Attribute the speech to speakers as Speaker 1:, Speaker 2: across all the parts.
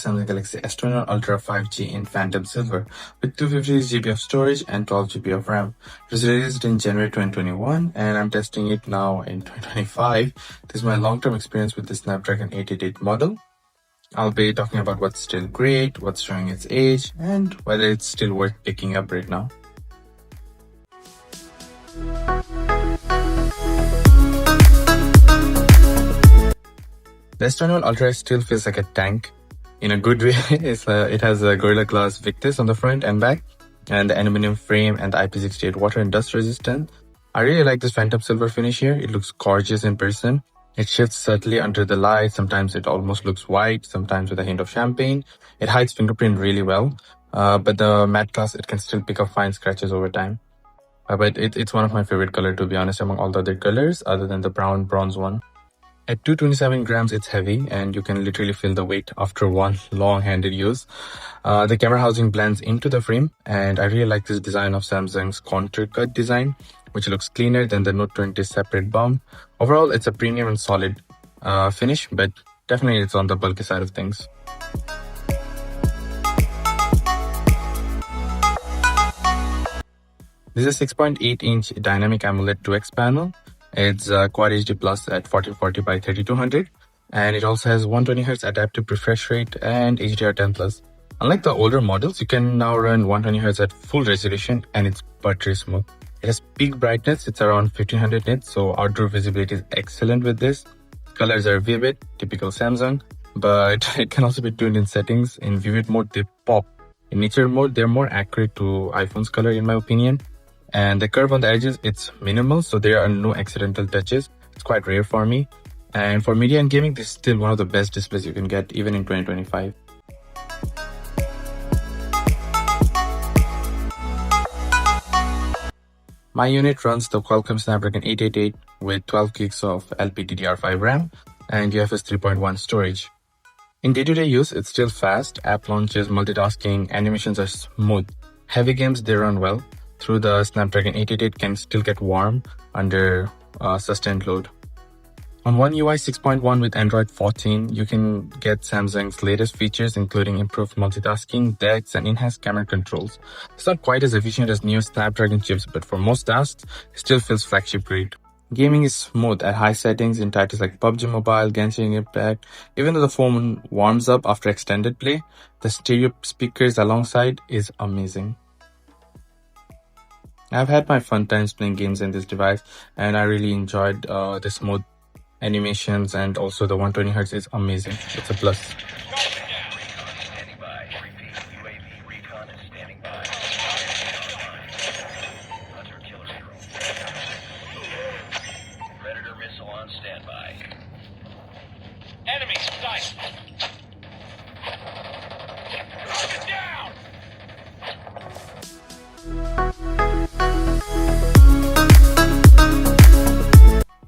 Speaker 1: Samsung Galaxy S21 Ultra 5G in Phantom Silver with 256 GB of storage and 12 GB of RAM. It was released in January 2021 and I'm testing it now in 2025. This is my long-term experience with the Snapdragon 888 model. I'll be talking about what's still great, what's showing its age, and whether it's still worth picking up right now. The S21 Ultra still feels like a tank in a good way. It has a Gorilla Glass Victus on the front and back, and the aluminum frame and the IP68 water and dust resistant. I really like this Phantom Silver finish here. It looks gorgeous in person. It shifts subtly under the light. Sometimes it almost looks white, sometimes with a hint of champagne. It hides fingerprint really well, but the matte glass, it can still pick up fine scratches over time. But it's one of my favorite color, to be honest, among all the other colors other than the brown bronze one. At 227 grams, it's heavy and you can literally feel the weight after one long-handed use. The camera housing blends into the frame, and I really like this design of Samsung's contour cut design, which looks cleaner than the Note 20's separate bump. Overall, it's a premium and solid finish, but definitely it's on the bulky side of things. This is a 6.8-inch dynamic AMOLED 2X panel. It's Quad HD Plus at 1440 by 3200, and it also has 120Hz adaptive refresh rate and HDR10+. Unlike the older models, you can now run 120Hz at full resolution and it's buttery smooth. It has peak brightness, it's around 1500 nits, so outdoor visibility is excellent with this. Colors are vivid, typical Samsung, but it can also be tuned in settings. In vivid mode, they pop. In nature mode, they're more accurate to iPhone's color in my opinion. And the curve on the edges, it's minimal, so there are no accidental touches. It's quite rare for me. And for media and gaming, this is still one of the best displays you can get even in 2025. My unit runs the Qualcomm Snapdragon 888 with 12 gigs of LPDDR5 RAM and UFS 3.1 storage. In day-to-day use, it's still fast. App launches, multitasking, animations are smooth. Heavy games, they run well. Through the Snapdragon 888 can still get warm under sustained load. On One UI 6.1 with Android 14, you can get Samsung's latest features including improved multitasking, DeX, and enhanced camera controls. It's not quite as efficient as new Snapdragon chips, but for most tasks, it still feels flagship grade. Gaming is smooth at high settings in titles like PUBG Mobile, Genshin Impact. Even though the phone warms up after extended play, the stereo speakers alongside is amazing. I've had my fun times playing games in this device, and I really enjoyed the smooth animations, and also the 120Hz is amazing. It's a plus.
Speaker 2: Predator missile on standby. Enemy sight. Target down.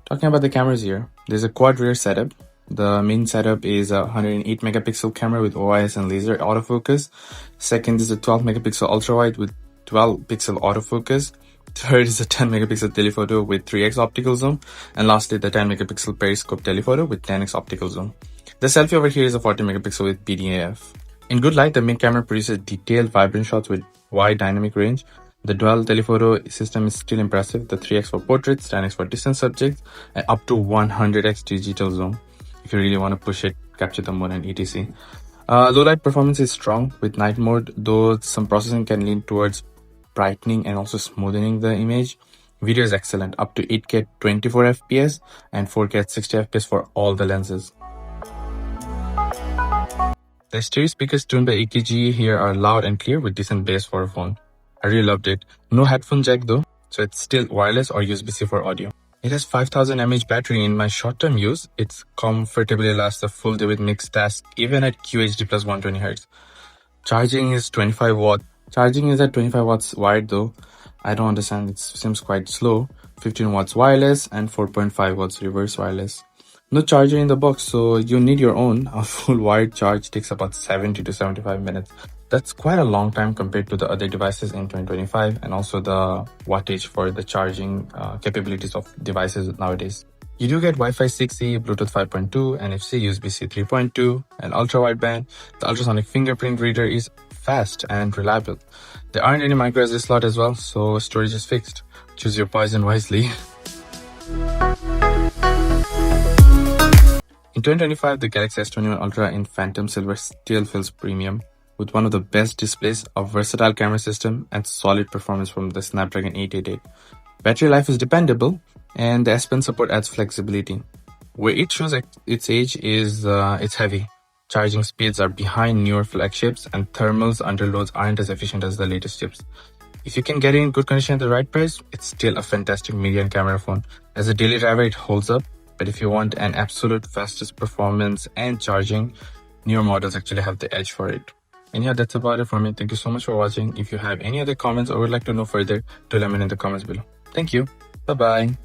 Speaker 1: Talking about the cameras here, there's a quad rear setup. The main setup is a 108 megapixel camera with OIS and laser autofocus. Second is a 12 megapixel ultra wide with 12 pixel autofocus. Third is a 10 megapixel telephoto with 3x optical zoom. And lastly, the 10 megapixel periscope telephoto with 10x optical zoom. The selfie over here is a 40 megapixel with PDAF. In good light, the main camera produces detailed, vibrant shots with wide dynamic range. The dual telephoto system is still impressive. The 3x for portraits, 10x for distant subjects, and up to 100x digital zoom. If you really want to push it, capture the moon and etc. Low light performance is strong with night mode, though some processing can lean towards brightening and also smoothing the image. Video is excellent, up to 8K at 24 FPS and 4K at 60 FPS for all the lenses. The stereo speakers tuned by EKG here are loud and clear with decent bass for a phone. I really loved it. No headphone jack though, so it's still wireless or USB-C for audio. It has 5000 mAh battery. In my short-term use, it comfortably lasts a full day with mixed tasks, even at QHD plus 120Hz. Charging is 25 watt. Charging is at 25 watts wired though. I don't understand, it seems quite slow. 15 watts wireless and 4.5 watts reverse wireless. No charger in the box, so you need your own. A full wired charge takes about 70 to 75 minutes. That's quite a long time compared to the other devices in 2025, and also the wattage for the charging capabilities of devices nowadays. You do get Wi-Fi 6E, Bluetooth 5.2, NFC, USB-C 3.2, and ultra-wideband. The ultrasonic fingerprint reader is fast and reliable. There aren't any micro SD slot as well, so storage is fixed. Choose your poison wisely. In 2025, the Galaxy S21 Ultra in Phantom Silver still feels premium, with one of the best displays, a versatile camera system, and solid performance from the Snapdragon 888. Battery life is dependable, and the S Pen support adds flexibility. Where it shows its age is it's heavy. Charging speeds are behind newer flagships, and thermals under loads aren't as efficient as the latest chips. If you can get it in good condition at the right price, it's still a fantastic medium camera phone. As a daily driver, it holds up, but if you want an absolute fastest performance and charging, newer models actually have the edge for it. And yeah, that's about it for me. Thank you so much for watching. If you have any other comments or would like to know further, do let me know in the comments below. Thank you. Bye-bye.